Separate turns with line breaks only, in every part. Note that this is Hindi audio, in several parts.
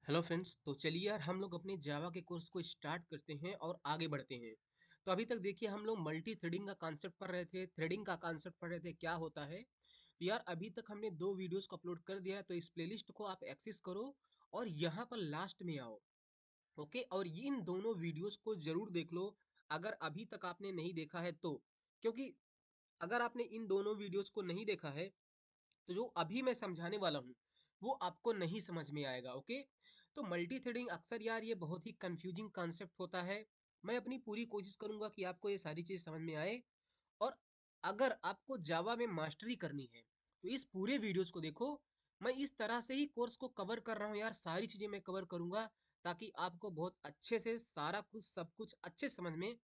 हेलो फ्रेंड्स, तो चलिए यार हम लोग अपने जावा के कोर्स को स्टार्ट करते हैं और आगे बढ़ते हैं। तो अभी तक देखिए हम लोग मल्टी थ्रेडिंग का कॉन्सेप्ट पढ़ रहे थे, थ्रेडिंग का कॉन्सेप्ट पढ़ रहे थे, क्या होता है। तो यार अभी तक हमने 2 वीडियोस को अपलोड कर दिया है, तो इस प्लेलिस्ट को आप एक्सेस करो और यहाँ पर लास्ट में आओ। ओके, और इन दोनों वीडियोस को जरूर देख लो अगर अभी तक आपने नहीं देखा है तो। क्योंकि अगर आपने इन दोनों वीडियोस को नहीं देखा है तो जो अभी मैं समझाने वाला हूँ वो आपको नहीं समझ में आएगा। ओके, तो मल्टी थ्रेडिंग अक्सर यार ये बहुत ही कंफ्यूजिंग कॉन्सेप्ट होता है। मैं अपनी पूरी कोशिश करूंगा कि आपको ये सारी चीज समझ में आए। और अगर आपको जावा में मास्टरी करनी है तो इस पूरे वीडियोस को देखो। मैं इस तरह से ही कोर्स को कवर कर रहा हूँ यार, सारी चीजें मैं कवर करूंगा ताकि आपको बहुत अच्छे से सारा कुछ सब कुछ अच्छे समझ में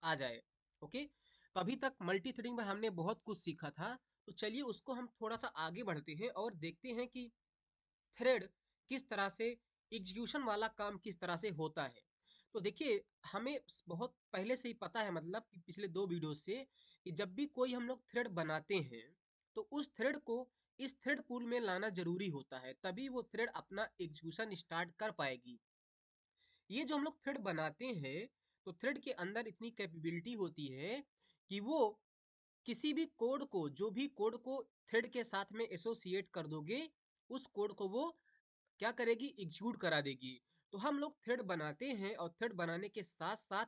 आ जाए। ओके, तो अभी तक मल्टी थ्रेडिंग में हमने बहुत कुछ सीखा था। तो चलिए उसको हम थोड़ा सा आगे बढ़ते हैं और देखते हैं कि थ्रेड किस तरह से, एग्जीक्यूशन वाला काम किस तरह से होता है। तो देखिए, हमें बहुत पहले से ही पता है, मतलब कि पिछले 2 वीडियो से, कि जब भी कोई हम लोग थ्रेड बनाते हैं तो उस थ्रेड को इस थ्रेड पूल में लाना जरूरी होता है, तभी वो थ्रेड अपना एग्जीक्यूशन स्टार्ट कर पाएगी। ये जो हम लोग थ्रेड बनाते हैं, तो थ्रेड के अंदर इतनी कैपेबिलिटी होती है कि वो किसी भी कोड को, जो भी कोड को थ्रेड के साथ में एसोसिएट कर दोगे, उस कोड को वो क्या करेगी, एग्जीक्यूट करा देगी। तो हम लोग थ्रेड बनाते हैं और थ्रेड बनाने के साथ साथ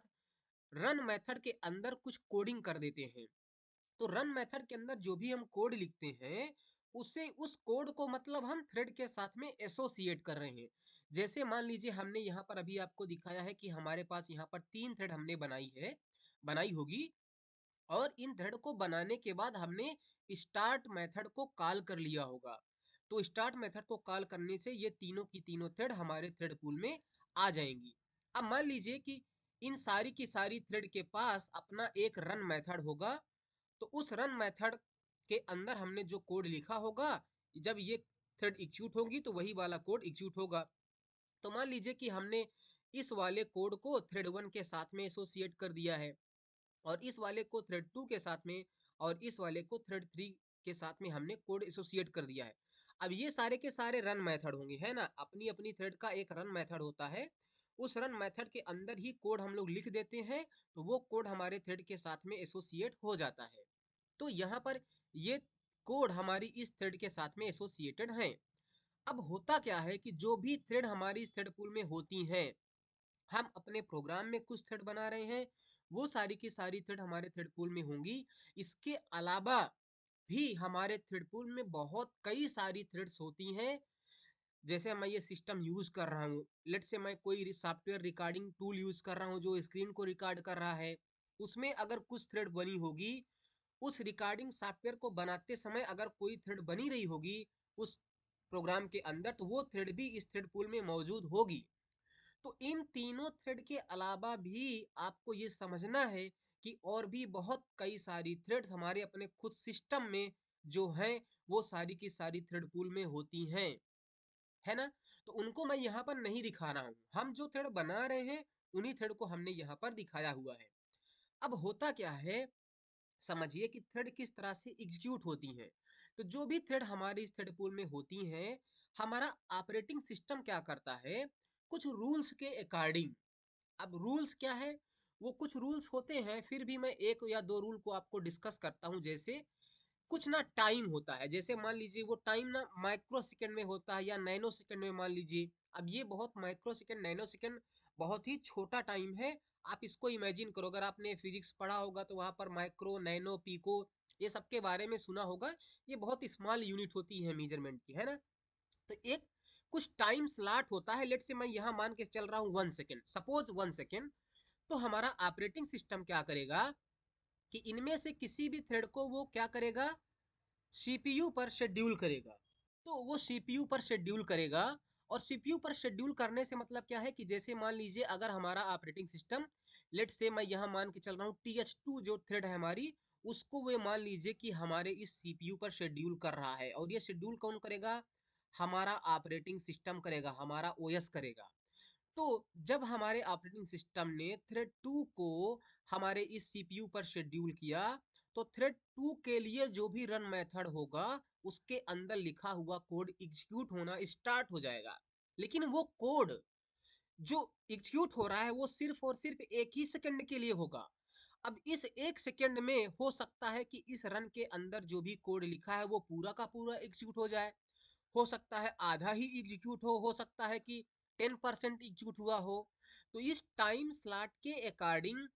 रन मेथड के अंदर कुछ कोडिंग कर देते हैं। तो रन मेथड के अंदर जो भी हम कोड लिखते हैं, उसे, उस कोड को मतलब हम थ्रेड के साथ में एसोसिएट कर रहे हैं। जैसे मान लीजिए हमने यहाँ पर अभी आपको दिखाया है कि हमारे पास यहाँ पर 3 थ्रेड हमने बनाई होगी। और इन थ्रेड को बनाने के बाद हमने स्टार्ट मेथड को कॉल कर लिया होगा। तो स्टार्ट मेथड को कॉल करने से ये तीनों की तीनों थ्रेड हमारे थ्रेड पूल में आ जाएंगी। अब मान लीजिए कि इन सारी की सारी थ्रेड के पास अपना एक रन मेथड होगा। तो उस रन मेथड के अंदर हमने जो कोड लिखा होगा, जब ये थ्रेड एग्जीक्यूट होगी तो वही वाला कोड एग्जीक्यूट होगा। तो मान लीजिए कि हमने इस वाले कोड को थ्रेड 1 के साथ में एसोसिएट कर दिया है, और इस वाले को थ्रेड 2 के साथ में, और इस वाले को थ्रेड 3 के साथ में हमने कोड एसोसिएट कर दिया है। अब ये सारे के सारे रन मेथड होंगे, है ना, अपनी अपनी थ्रेड का एक रन मेथड होता है। उस रन मेथड के अंदर ही कोड हम लोग लिख देते हैं, तो वो कोड हमारे थ्रेड के साथ में एसोसिएट हो जाता है। तो यहाँ पर ये कोड हमारी इस थ्रेड के साथ में एसोसिएटेड हैं। अब होता क्या है कि जो भी थ्रेड हमारी इस थ्रेड पूल में होती हैं, हम अपने प्रोग्राम में कुछ थ्रेड बना रहे हैं, वो सारी की सारी थ्रेड हमारे थ्रेड पूल में होंगी। इसके अलावा भी हमारे थ्रेड पूल में बहुत कई सारी थ्रेड्स होती हैं। जैसे मैं ये सिस्टम यूज कर रहा हूँ, लेट से मैं कोई सॉफ्टवेयर रिकॉर्डिंग टूल यूज कर रहा हूँ जो स्क्रीन को रिकॉर्ड कर रहा है, उसमें अगर कुछ थ्रेड बनी होगी, उस रिकॉर्डिंग सॉफ्टवेयर को बनाते समय अगर कोई थ्रेड बनी रही होगी उस प्रोग्राम के अंदर, तो वो थ्रेड भी इस थ्रेड पूल में मौजूद होगी। तो इन तीनों थ्रेड के अलावा भी आपको ये समझना है कि और भी बहुत कई सारी थ्रेड्स हमारे अपने खुद सिस्टम में जो हैं, वो सारी की सारी थ्रेड पूल में होती हैं, है ना। तो उनको मैं यहाँ पर नहीं दिखा रहा हूँ, हम जो थ्रेड बना रहे हैं उन्हीं थ्रेड को हमने यहाँ पर दिखाया हुआ है। अब होता क्या है, समझिए कि थ्रेड किस तरह से एग्जीक्यूट होती हैं। तो जो भी थ्रेड हमारे इस थ्रेड पूल में होती हैं, हमारा ऑपरेटिंग सिस्टम क्या करता है, कुछ रूल्स के अकॉर्डिंग। अब रूल्स क्या है, वो कुछ रूल्स होते हैं, फिर भी मैं 1 या 2 रूल को आपको डिस्कस करता हूँ। जैसे कुछ ना टाइम होता है, जैसे मान लीजिए वो टाइम ना माइक्रो सेकंड में होता है या नैनो सेकंड में मान लीजिए। अब ये बहुत माइक्रो सेकंड, नैनो सेकंड बहुत ही छोटा टाइम है। आप इसको इमेजिन करो, अगर आपने फिजिक्स पढ़ा होगा तो वहां पर माइक्रो, नैनो, पीको, ये सब के बारे में सुना होगा। ये बहुत स्मॉल यूनिट होती है मेजरमेंट की, है ना। तो एक कुछ टाइम स्लॉट होता है, लेट से मैं यहाँ मान के चल रहा हूँ 1 सेकेंड, सपोज 1 सेकेंड। तो हमारा ऑपरेटिंग सिस्टम क्या करेगा कि इनमें से किसी भी थ्रेड को वो क्या करेगा, सीपीयू पर शेड्यूल करेगा। तो वो सीपीयू पर शेड्यूल करेगा, और सीपीयू पर शेड्यूल करने से मतलब क्या है कि जैसे मान लीजिए अगर हमारा ऑपरेटिंग सिस्टम, लेट से मैं यहाँ मान के चल रहा हूँ TH2 जो थ्रेड है हमारी, उसको वे मान लीजिए कि हमारे इस सीपीयू पर शेड्यूल कर रहा है, और ये शेड्यूल कौन करेगा, हमारा ऑपरेटिंग सिस्टम करेगा, हमारा ओएस करेगा। तो जब हमारे ऑपरेटिंग सिस्टम ने थ्रेड 2 को हमारे इस सीपीयू पर शेड्यूल किया, तो थ्रेड 2 के लिए जो भी रन मेथड होगा, उसके अंदर लिखा हुआ कोड एग्जीक्यूट होना स्टार्ट हो जाएगा। लेकिन वो कोड जो एग्जीक्यूट हो रहा है वो सिर्फ और सिर्फ 1 ही सेकंड के लिए होगा। अब इस 1 सेकंड में हो सकता है कि इस रन के अंदर जो भी कोड लिखा है वो पूरा का पूरा एग्जीक्यूट हो जाए, हो सकता है आधा ही एग्जीक्यूट हो सकता है कि 10% एग्जीक्यूट हुआ हो। तो इस टाइम स्लॉट के अकॉर्डिंग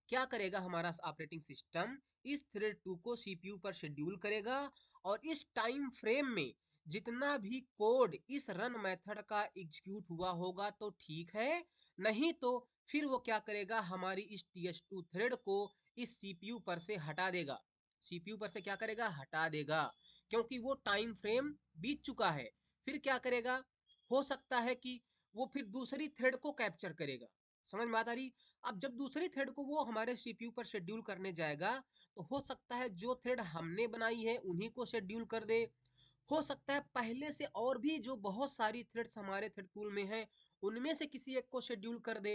क्या करेगा हमारा ऑपरेटिंग सिस्टम, इस थ्रेड 2 को सीपीयू पर शेड्यूल करेगा और इस टाइम फ्रेम में जितना भी कोड इस रन मेथड का एग्जीक्यूट हुआ होगा तो ठीक है, नहीं तो फिर वो क्या करेगा, हमारी इस ts2 थ्रेड को इस सीपीयू पर से हटा देगा। सीपीयू पर से क्या करेगा, हटा देगा, क्योंकि वो टाइम फ्रेम बीत चुका है। फिर क्या करेगा, हो सकता है कि वो फिर दूसरी थ्रेड को कैप्चर करेगा। समझ में बात आ रही? अब जब दूसरी थ्रेड को वो हमारे सीपीयू पर शेड्यूल करने जाएगा तो हो सकता है जो थ्रेड हमने बनाई है उन्हीं को शेड्यूल कर दे, हो सकता है पहले से और भी जो बहुत सारी थ्रेड्स हमारे थ्रेड पूल में है उनमें से किसी एक को शेड्यूल कर दे,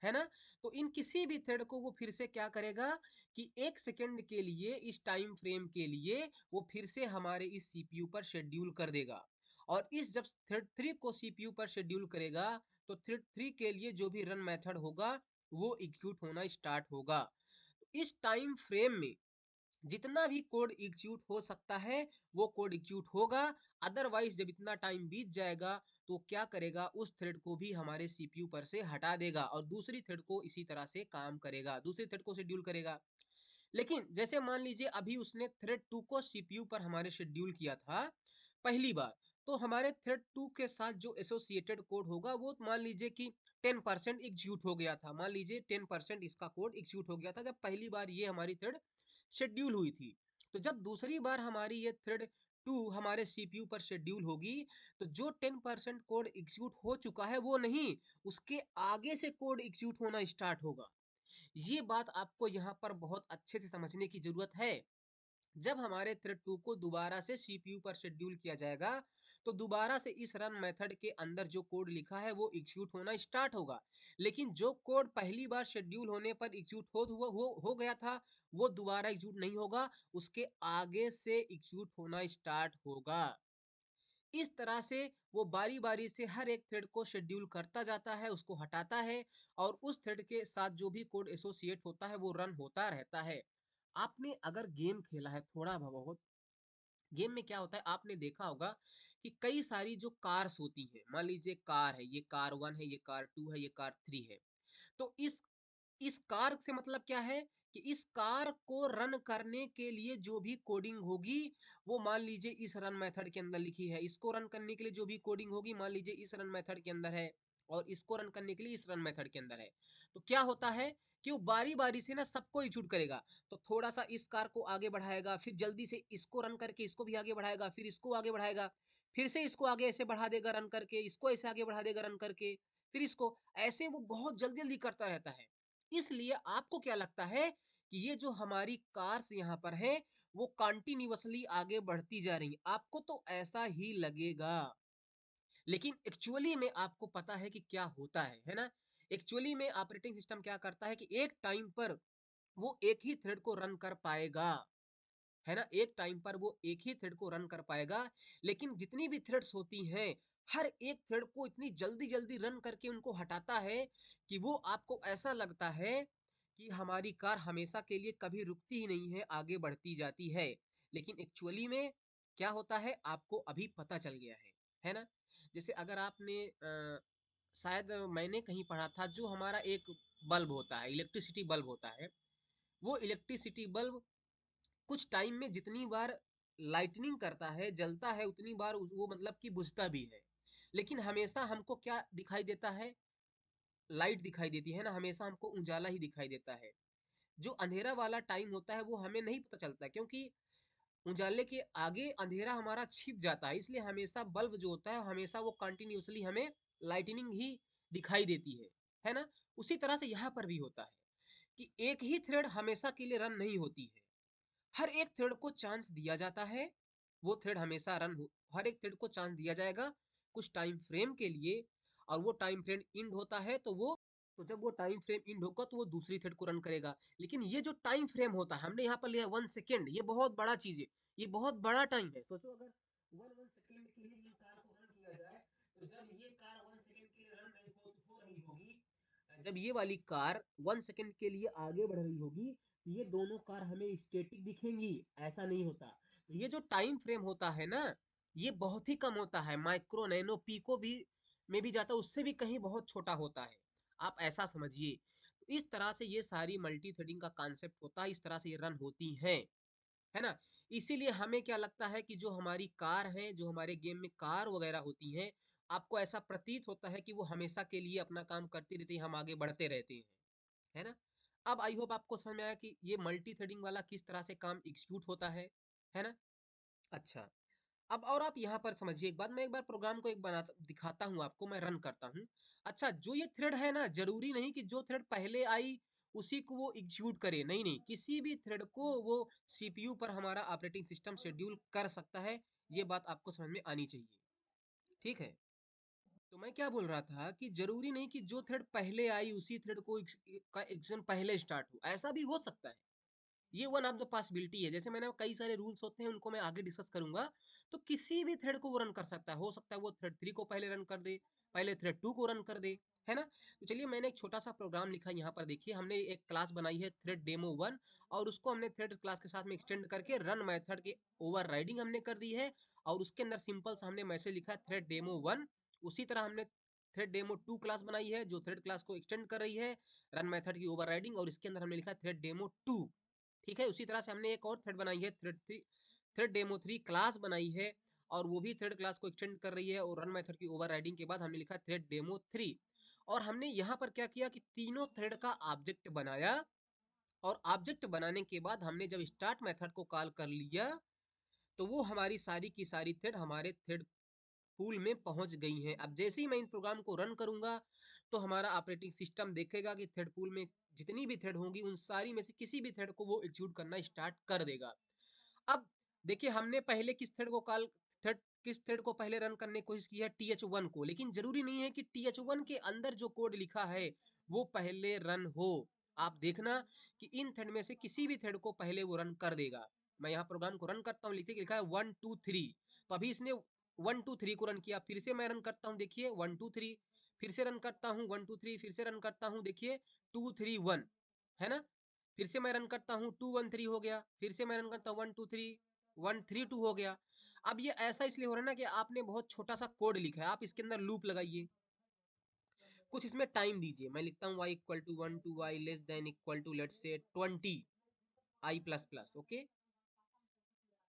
है ना। तो इन किसी भी थ्रेड को वो फिर से क्या करेगा कि 1 सेकंड के लिए इस टाइम फ्रेम के लिए वो फिर से हमारे इस सीपीयू पर शेड्यूल कर देगा। और इस जब थ्रेड 3 को सीपीयू पर शेड्यूल करेगा तो थ्रेड 3 के लिए जो भी रन मेथड होगा वो एग्जीक्यूट होना स्टार्ट होगा। इस टाइम फ्रेम में जितना भी कोड एग्जीक्यूट हो सकता है वो कोड एग्जीक्यूट होगा। अदरवाइज जब इतना टाइम बीत जाएगा तो क्या करेगा, उस थ्रेड को भी हमारे सीपीयू पर से हटा देगा और दूसरी थ्रेड को इसी तरह से काम करेगा, दूसरी थ्रेड को शेड्यूल करेगा। लेकिन जैसे मान लीजिए अभी उसने थ्रेड 2 को सीपीयू पर हमारे शेड्यूल किया था पहली बार, तो हमारे थ्रेड 2 के साथ जो एसोसिएटेड कोड होगा वो मान लीजिए कि 10% एग्जीक्यूट हो गया था, मान लीजिए 10% इसका कोड एग्जीक्यूट हो गया था जब पहली बार ये हमारी थ्रेड शेड्यूल हुई थी। तो जब दूसरी बार हमारी ये थ्रेड 2 हमारे सीपीयू पर शेड्यूल होगी तो जो 10% कोड एग्जीक्यूट हो चुका है वो नहीं, उसके आगे से कोड एग्जीक्यूट होना स्टार्ट होगा। ये बात आपको यहाँ पर बहुत अच्छे से समझने की जरूरत है। जब हमारे थ्रेड 2 को दोबारा से सीपीयू पर शेड्यूल किया जाएगा तो दोबारा से इस रन मेथड के अंदर जो कोड लिखा है वो एग्जीक्यूट होना स्टार्ट होगा। लेकिन जो कोड पहली बार शेड्यूल होने पर एग्जीक्यूट हो गया था वो दोबारा एग्जीक्यूट नहीं होगा, उसके आगे से एग्जीक्यूट होना स्टार्ट होगा। इस तरह से वो बारी बारी से हर एक थ्रेड को शेड्यूल करता जाता है, उसको हटाता है और उस थ्रेड के साथ जो भी कोड एसोसिएट होता है वो रन होता रहता है। आपने अगर गेम खेला है थोड़ा बहुत, गेम में क्या होता है आपने देखा होगा कि कई सारी जो कार्स होती हैं, मान लीजिए कार है, ये कार 1 है, ये कार 2 है, ये कार 3 है। तो इस कार से मतलब क्या है कि इस कार को रन करने के लिए जो भी कोडिंग होगी वो मान लीजिए इस रन मेथड के अंदर लिखी है, इसको रन करने के लिए जो भी कोडिंग होगी मान लीजिए इस रन मेथड के अंदर है और इसको रन करने के लिए इस रन मेथड के अंदर है। तो क्या होता है कि वो बारी बारी से ना सबको एग्जीक्यूट करेगा। तो थोड़ा सा इस कार को आगे बढ़ाएगा, फिर जल्दी से इसको रन करके इसको भी आगे बढ़ाएगा, फिर इसको आगे बढ़ाएगा, फिर से इसको आगे ऐसे बढ़ा देगा रन करके, इसको ऐसे आगे बढ़ा देगा रन करके, फिर इसको, ऐसे वो बहुत जल्दी जल्दी करता रहता है। इसलिए आपको क्या लगता है कि ये जो हमारी कार्स यहाँ पर है वो कंटिन्यूअसली आगे बढ़ती जा रही, आपको तो ऐसा ही लगेगा। लेकिन एक्चुअली में आपको पता है कि क्या होता है ना। एक्चुअली में ऑपरेटिंग सिस्टम क्या करता है कि एक टाइम पर वो एक ही थ्रेड को रन कर पाएगा, है ना, एक टाइम पर वो एक ही थ्रेड को रन कर पाएगा। लेकिन जितनी भी थ्रेड्स होती हैं हर एक थ्रेड को इतनी जल्दी जल्दी रन करके उनको हटाता है कि वो आपको ऐसा लगता है कि हमारी कार हमेशा के लिए कभी रुकती ही नहीं है, आगे बढ़ती जाती है। लेकिन एक्चुअली में क्या होता है आपको अभी पता चल गया है ना। जैसे अगर आपने शायद मैंने कहीं पढ़ा था, जो हमारा एक बल्ब होता है, इलेक्ट्रिसिटी बल्ब होता है, वो इलेक्ट्रिसिटी बल्ब कुछ टाइम में जितनी बार लाइटनिंग करता है, जलता है, उतनी बार वो मतलब कि बुझता भी है। लेकिन हमेशा हमको क्या दिखाई देता है, लाइट दिखाई देती है ना, हमेशा हमको उजाला ही दिखाई देता है। जो अंधेरा वाला टाइम होता है वो हमें नहीं पता चलता, क्योंकि उजाले के आगे अंधेरा हमारा छिप जाता है, इसलिए हमेशा बल्ब जो होता है हमेशा वो कंटिन्यूअसली हमें लाइटनिंग ही दिखाई देती है ना। उसी तरह से यहाँ पर भी होता है कि एक ही थ्रेड हमेशा के लिए रन नहीं होती है, हर एक थ्रेड को चांस दिया जाता है। वो थ्रेड हमेशा रन हो, हर एक थ्रेड को चांस दिया जाएगा कुछ टाइम फ्रेम के लिए, और वो टाइम फ्रेम इंड होता है तो जब वो टाइम फ्रेम इंड होगा तो वो दूसरी थ्रेड को रन करेगा। लेकिन ये जो टाइम फ्रेम होता है हमने यहाँ पर लिया 1 सेकेंड, ये बहुत बड़ा चीज है, ये बहुत बड़ा टाइम है। सोचो अगर 1 सेकेंड के लिए ये कार को रन किया जाए, तो जब ये जब ये वाली कार 1 सेकंड के लिए आगे बढ़ रही होगी तो ये दोनों कार हमें स्टैटिक दिखेंगी, ऐसा नहीं होता। तो ये जो टाइम फ्रेम होता है ना, ये बहुत ही कम होता है, माइक्रो नैनो पीको भी में भी जाता है, उससे भी कहीं बहुत छोटा होता है। आप ऐसा समझिए। तो इस तरह से ये सारी मल्टी थ्रेडिंग का कॉन्सेप्ट होता है, इस तरह से ये रन होती हैं, है ना? इसीलिए हमें क्या लगता है कि जो हमारी कार है, जो हमारे गेम में कार वगैरह होती हैं, आपको ऐसा प्रतीत होता है कि वो हमेशा के लिए अपना काम करती रहती है, हम आगे बढ़ते रहते हैं, है ना? अब आई होप आपको समझ में आया कि ये मल्टी थ्रेडिंग वाला किस तरह से काम एग्जीक्यूट होता है ना? अच्छा, अब और आप यहाँ पर समझिए एक बात, मैं एक बार प्रोग्राम को एक बनाता दिखाता हूँ आपको, मैं रन करता हूँ। अच्छा, जो ये थ्रेड है ना, जरूरी नहीं कि जो थ्रेड पहले आई उसी को वो एग्जीक्यूट करे, नहीं नहीं, किसी भी थ्रेड को वो सीपीयू पर हमारा ऑपरेटिंग सिस्टम शेड्यूल कर सकता है। ये बात आपको समझ में आनी चाहिए, ठीक है? तो मैं क्या बोल रहा था कि जरूरी नहीं कि जो थ्रेड पहले आई उसी थ्रेड को का एग्जीक्यूशन पहले स्टार्ट हो, ऐसा भी हो सकता है। ये वन ऑफ द पॉसिबिलिटी है, जैसे मैंने कई सारे रूल्स होते हैं, उनको मैं आगे डिस्कस करूंगा। तो किसी भी थ्रेड को वो रन कर सकता है, हो सकता है वो थ्रेड 3 को पहले रन कर दे, पहले थ्रेड 2 को रन कर दे, है ना? तो चलिए मैंने एक छोटा सा प्रोग्राम लिखा है, यहाँ पर देखिए हमने एक क्लास बनाई है थ्रेड डेमो 1, और उसको हमने थ्रेड क्लास के साथ में एक्सटेंड करके रन मेथड के ओवर हमने कर दी है, और उसके अंदर सिंपल सा हमने मैसेज लिखा है थ्रेड डेमो 1। उसी तरह हमने थ्रेड डेमो 2 क्लास बनाई है जो थ्रेड क्लास को एक्सटेंड कर रही है रन मेथड की ओवर और इसके अंदर हमने लिखा है थ्रेड डेमो 2। ठीक है, उसी तरह से हमने एक और थ्रेड बनाई है थ्रेड डेमो 3 क्लास बनाई है, और वो भी थ्रेड क्लास को एक्सटेंड कर रही है, और रन मेथड की ओवर के बाद हमने लिखा थ्रेड डेमो 3। और हमने यहाँ पर क्या किया कि तीनों थ्रेड का ऑब्जेक्ट बनाया, और ऑब्जेक्ट बनाने के बाद हमने जब स्टार्ट मेथड को कॉल कर लिया तो वो हमारी सारी की सारी थ्रेड हमारे थ्रेड पूल में पहुंच गई हैं। अब जैसे ही मैं इन प्रोग्राम को रन करूंगा तो हमारा ऑपरेटिंग सिस्टम देखेगा कि थ्रेड पूल में जितनी भी थ्रेड होंगी उन सारी में से किसी भी थ्रेड को वो एग्जीक्यूट करना स्टार्ट कर देगा। अब देखिए हमने पहले किस थ्रेड को पहले रन करने की कोशिश की है, TH1 को, लेकिन जरूरी नहीं है कि TH1 के अंदर जो कोड लिखा है वो पहले रन हो। आप देखना कि इन थ्रेड में से किसी भी थ्रेड को पहले वो रन कर देगा। मैं यहाँ प्रोग्राम को रन करता हूँ, लिखा है 1 2 3, तो अभी इसने 1 2 3 को रन किया, फिर से मैं रन करता हूँ, देखिए 1 2 3, फिर से रन करता हूँ 1 2 3, फिर से रन करता हूँ, देखिए 2 3 1, है ना? फिर से मैं रन करता हूँ 2 1 3 हो गया, फिर से मैं रन करता हूँ 1 2 3 1 3 2 हो गया। अब ये ऐसा इसलिए हो रहा है ना कि आपने बहुत छोटा सा कोड लिखा है, आप इसके अंदर लूप लगाइए, कुछ इसमें टाइम दीजिए। मैं लिखता हूँ y = 1 to y less than equal to let's say 20 i++, okay.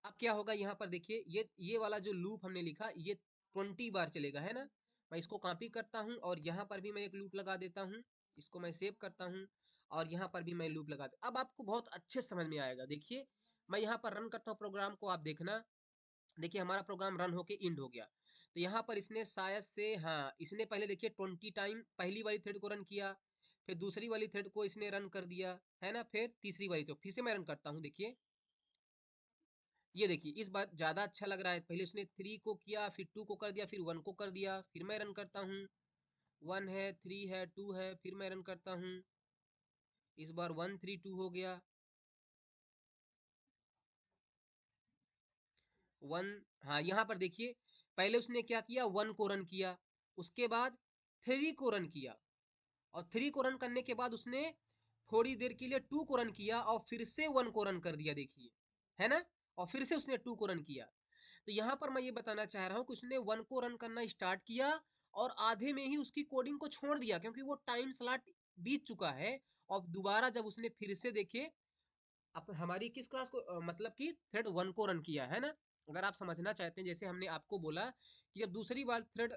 अब क्या होगा यहाँ पर देखिए, ये वाला जो लूप हमने लिखा ये 20 बार चलेगा, है ना? मैं इसको कॉपी करता हूँ और यहाँ पर भी मैं एक लूप लगा देता हूँ, इसको मैं सेव करता हूँ, और यहाँ पर भी मैं लूप लगा दे। अब आपको बहुत अच्छे समझ में आएगा, देखिए मैं यहाँ पर रन करता हूँ प्रोग्राम को, आप देखना, देखिए हमारा प्रोग्राम रन होके इंड हो गया। तो यहाँ पर इसने शायद से, हाँ, इसने पहले देखिए 20 टाइम पहली वाली थ्रेड को रन किया, फिर दूसरी वाली थ्रेड को इसने रन कर दिया, है ना? फिर तीसरी वाली, तो फिर से मैं रन करता हूँ, देखिए ये देखिए इस बार ज्यादा अच्छा लग रहा है। पहले उसने 3 को किया, फिर 2 को कर दिया, फिर 1 को कर दिया, फिर मैं रन करता हूँ, 1 है, 3 है, 2 है, फिर मैं रन करता हूँ, इस बार 1 3 2 हो गया, 1। हाँ, यहाँ पर देखिए पहले उसने क्या किया, 1 को रन किया, उसके बाद 3 को रन किया, और 3 को रन करने के बाद उसने थोड़ी देर के लिए 2 को रन किया, और फिर से 1 को रन कर दिया, देखिए, है ना? और फिर से उसने 2 को रन किया। तो यहाँ पर मैं ये बताना चाह रहा हूँ कि उसने 1 को रन करना स्टार्ट किया, और आधे में ही उसकी कोडिंग को छोड़ दिया, क्योंकि वो टाइम स्लॉट बीत चुका है। और दोबारा जब उसने फिर से देखे, अब हमारी किस क्लास को मतलब कि थ्रेड 1 को रन किया, है ना? अगर आप समझना चाहते हैं, जैसे हमने आपको बोला कि जब दूसरी बार थ्रेड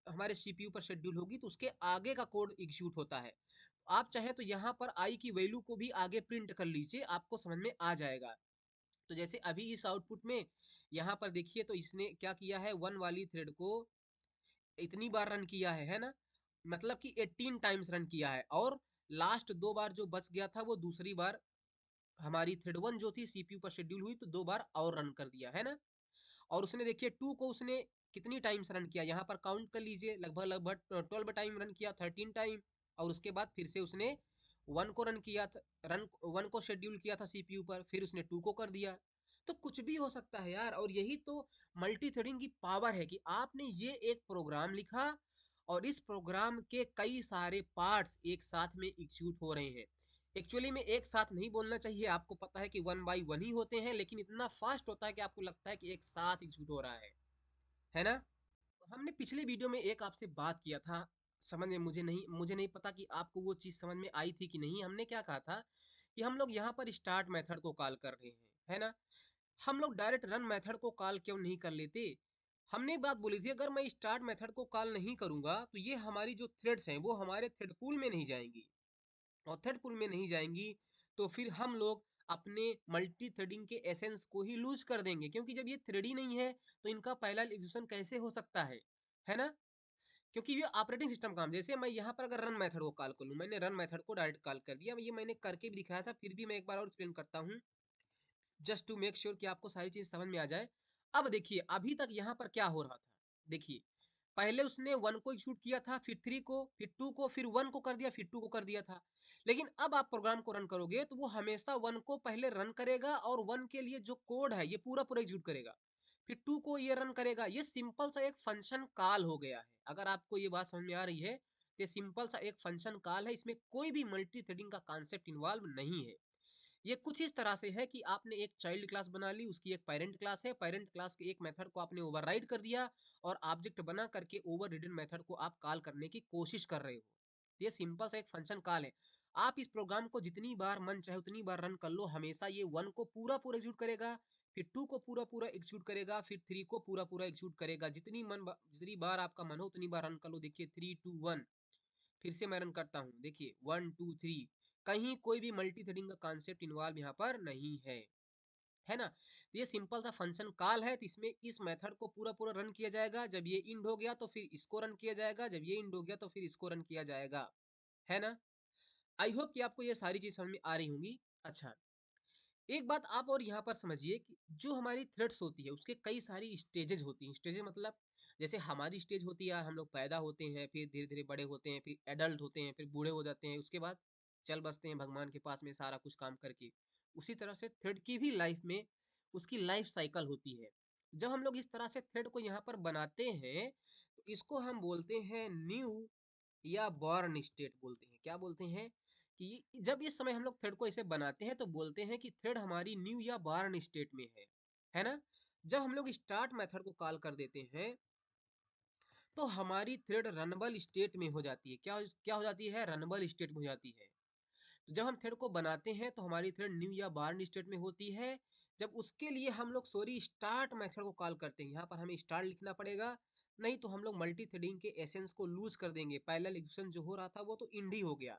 हमारे सीपीयू पर शेड्यूल होगी तो उसके आगे का कोड एग्जीक्यूट होता है। आप चाहें तो यहाँ पर आई की वैल्यू को भी आगे प्रिंट कर लीजिए, आपको समझ में आ जाएगा। तो जैसे अभी इस आउटपुट में यहाँ पर देखिए, तो इसने क्या किया है, 1 वाली थ्रेड को इतनी बार रन किया है ना? मतलब कि 18 टाइम्स रन किया है, और लास्ट 2 बार जो बच गया था वो दूसरी बार हमारी थ्रेड 1 जो थी सीपीयू पर शेड्यूल हुई तो 2 बार और रन कर दिया, है ना? और उसने देखिए 2 को उसने कितनी टाइम्स रन किया, यहाँ पर काउंट कर लीजिए, लगभग लगभग 12 टाइम रन किया, 13 टाइम। और उसके बाद फिर से उसने 1 को रन किया था, रन 1 को शेड्यूल किया था सीपीयू पर, फिर उसने 2 को कर दिया। तो कुछ भी हो सकता है यार, और यही तो मल्टी थ्रेडिंग की पावर है कि आपने ये एक प्रोग्राम लिखा और इस प्रोग्राम के कई सारे पार्ट्स एक साथ में एग्जीक्यूट हो रहे हैं। एक्चुअली में एक साथ नहीं बोलना चाहिए, आपको पता है कि वन बाई वन ही होते हैं, लेकिन इतना फास्ट होता है कि आपको लगता है कि एक साथ एग्जीक्यूट हो रहा है ना? हमने पिछले वीडियो में एक आपसे बात किया था, समझ में मुझे नहीं पता कि आपको वो चीज़ समझ में आई थी कि नहीं। हमने क्या कहा था कि हम लोग यहाँ पर स्टार्ट मेथड को कॉल कर रहे हैं, है ना? हम लोग डायरेक्ट रन मेथड को कॉल क्यों नहीं कर लेते? हमने बात बोली थी अगर मैं स्टार्ट मेथड को कॉल नहीं करूंगा तो ये हमारी जो थ्रेड्स हैं वो हमारे थ्रेड पूल में नहीं जाएंगी, और थ्रेड पूल में नहीं जाएंगी तो फिर हम लोग अपने मल्टी थ्रेडिंग के एसेंस को ही लूज कर देंगे, क्योंकि जब ये थ्रेड ही नहीं है तो इनका पैरेलल एग्जीक्यूशन कैसे हो सकता है ना? क्योंकि ये ऑपरेटिंग सिस्टम काम, जैसे मैं यहाँ पर अगर रन मेथड को कॉल कर लूँ, मैंने रन मेथड को डायरेक्ट कॉल कर दिया, ये मैंने करके भी दिखाया था, फिर भी मैं एक बार और एक्सप्लेन करता हूँ जस्ट टू मेक श्योर कि आपको सारी चीज समझ में आ जाए। अब देखिए अभी तक यहाँ पर क्या हो रहा था, देखिए पहले उसने वन को एग्जीक्यूट किया था, फिर थ्री को, फिर टू को, फिर वन को कर दिया, फिर टू को कर दिया था। लेकिन अब आप प्रोग्राम को रन करोगे तो वो हमेशा वन को पहले रन करेगा और वन के लिए जो कोड है ये पूरा पूरा एग्जीक्यूट करेगा, फिर टू को ये रन करेगा। ये सिंपल सा एक फंक्शन कॉल हो गया है। अगर आपको ये बात समझ में आ रही है तो ये सिंपल सा एक फंक्शन कॉल है, इसमें कोई भी मल्टी थ्रेडिंग का कॉन्सेप्ट इन्वॉल्व नहीं है। ये कुछ इस तरह से है कि आपने एक चाइल्ड क्लास बना ली, उसकी एक पेरेंट क्लास है, पेरेंट क्लास के एक मेथड को आपने ओवरराइड कर दिया और ऑब्जेक्ट बना करके ओवर रिडन मेथड को आप कॉल करने की कोशिश कर रहे हो। तो ये सिंपल सा एक फंक्शन कॉल है। आप इस प्रोग्राम को जितनी बार मन चाहे उतनी बार रन कर लो, हमेशा ये वन को पूरा पूरा एग्जीक्यूट करेगा, फिर टू को पूरा पूरा एग्जीक्यूट करेगा, फिर थ्री को पूरा पूरा एग्जीक्यूट करेगा। जितनी बार आपका मन हो उतनी बार रन कर लो। देखिए 3 2 1, फिर से मैं रन करता हूँ, देखिए 1 2 3, कहीं कोई भी मल्टी थ्रेडिंग का कॉन्सेप्ट इन्वॉल्व यहाँ पर नहीं है ना? तो ये सिंपल सा फंक्शन कॉल है, तो इसमें इस मेथड को पूरा पूरा रन किया जाएगा। जब ये इंड हो गया तो फिर इसको रन किया जाएगा, जब ये इंड हो गया तो फिर इसको रन किया जाएगा, है ना? आई होप कि आपको ये सारी चीज समझ में आ रही होंगी। अच्छा, एक बात आप और यहाँ पर समझिए कि जो हमारी थ्रेड्स होती है उसके कई सारी स्टेजेस होती हैं। स्टेजेस मतलब जैसे हमारी स्टेज होती है यार, हम लोग पैदा होते हैं, फिर धीरे धीरे बड़े होते हैं, फिर एडल्ट होते हैं, फिर बूढ़े हो जाते हैं, उसके बाद चल बसते हैं भगवान के पास में सारा कुछ काम करके। उसी तरह से थ्रेड की भी लाइफ में उसकी लाइफ साइकिल होती है। जब हम लोग इस तरह से थ्रेड को यहाँ पर बनाते हैं तो इसको हम बोलते हैं न्यू या बॉर्न स्टेट बोलते हैं। क्या बोलते हैं कि जब इस समय हम लोग थ्रेड को ऐसे बनाते हैं तो बोलते हैं कि थ्रेड हमारी न्यू या बॉर्न स्टेट में है ना? जब हम लोग स्टार्ट मेथड को कॉल कर देते हैं तो हमारी थ्रेड रनबल स्टेट में हो जाती है। क्या हो जाती है? रनबल स्टेट में हो जाती है। तो जब हम थ्रेड को बनाते हैं तो हमारी थ्रेड न्यू या बार्न स्टेट में होती है। जब उसके लिए हम लोग स्टार्ट मेथड को कॉल करते हैं, यहाँ पर हमें स्टार्ट लिखना पड़ेगा, नहीं तो हम लोग मल्टी थ्रेडिंग के एसेंस को लूज कर देंगे। पैरेलल एग्जीक्यूशन जो हो रहा था वो तो इंड ही हो गया।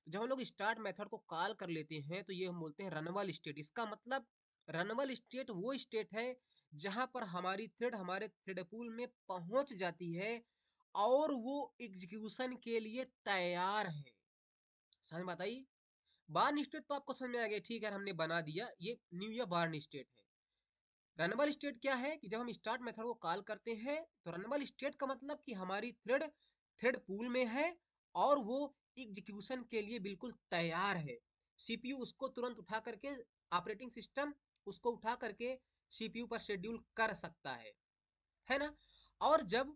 तो जब हम लोग स्टार्ट मेथड को कॉल कर लेते हैं तो ये हम बोलते हैं रनबल स्टेट। इसका मतलब रनबल स्टेट वो स्टेट है जहां पर हमारी थ्रेड हमारे थ्रेड पूल में पहुंच जाती है और वो एग्जीक्यूशन के लिए तैयार है। समझ में आता है? बार्न स्टेट तो आपको समझ में आ गया, ठीक है, हमने बना दिया, ये न्यू या बार्न स्टेट है। रनबल स्टेट क्या है कि जब हम स्टार्ट मेथड को कॉल करते हैं तो रनबल स्टेट का मतलब कि हमारी थ्रेड थ्रेड पूल में है और वो एग्जीक्यूशन के लिए बिल्कुल तैयार है। सीपीयू उसको तुरंत उठा करके, ऑपरेटिंग सिस्टम उसको उठा करके सीपीयू पर शेड्यूल कर सकता है ना? और जब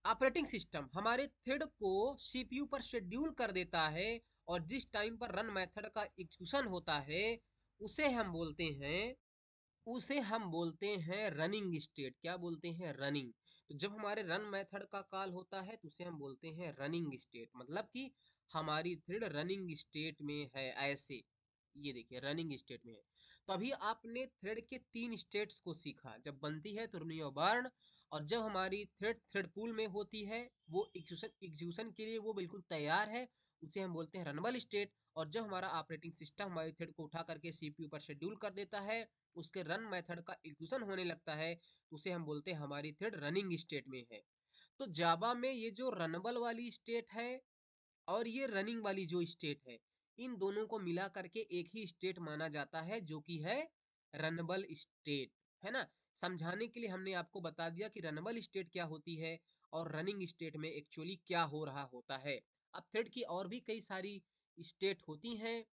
ऑपरेटिंग सिस्टम हमारे थ्रेड को सीपीयू पर शेड्यूल कर देता है और जिस टाइम पर रन मेथड का एग्जीक्यूशन होता है उसे हम बोलते हैं उसे हम बोलते हैं रनिंग स्टेट। क्या बोलते हैं? रनिंग। तो जब हमारे रन मेथड का कॉल होता है तो उसे हम बोलते हैं रनिंग स्टेट, मतलब कि हमारी थ्रेड रनिंग स्टेट में है ऐसे। ये देखिए रनिंग स्टेट में है। तो अभी आपने थ्रेड के 3 स्टेट्स को सीखा, जब बनती है तो न्यू बर्न, और जब हमारी थ्रेड थ्रेड पूल में होती है वो एग्जीक्यूशन के लिए वो बिल्कुल तैयार है, उसे हम बोलते हैं रनबल स्टेट। और जब हमारा ऑपरेटिंग सिस्टम हमारी थ्रेड को उठा करके सीपीयू पर शेड्यूल कर देता है, उसके रन मेथड का एग्जीक्यूशन होने लगता है, तो उसे हम बोलते हैं हमारी थ्रेड रनिंग स्टेट में है। तो जावा में ये जो रनबल वाली स्टेट है और ये रनिंग वाली जो स्टेट है, इन दोनों को मिला करके एक ही स्टेट माना जाता है जो कि है रनबल स्टेट, है ना? समझाने के लिए हमने आपको बता दिया कि रनबल स्टेट क्या होती है और रनिंग स्टेट में एक्चुअली क्या हो रहा होता है। अब थ्रेड की और भी कई सारी स्टेट होती हैं,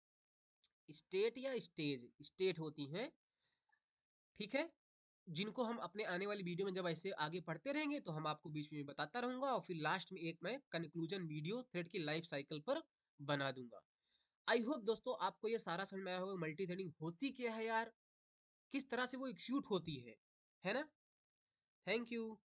स्टेट या स्टेज स्टेट होती हैं, ठीक है? जिनको हम अपने आने वाली वीडियो में जब ऐसे आगे पढ़ते रहेंगे तो हम आपको बीच में बताता रहूंगा और फिर लास्ट में एक मैं कंक्लूजन वीडियो थ्रेड की लाइफ साइकिल पर बना दूंगा। आई होप दोस्तों आपको ये सारा समझ में आया होगा मल्टी थ्रेडिंग होती क्या है यार, किस तरह से वो एग्जीक्यूट होती है ना? Thank you.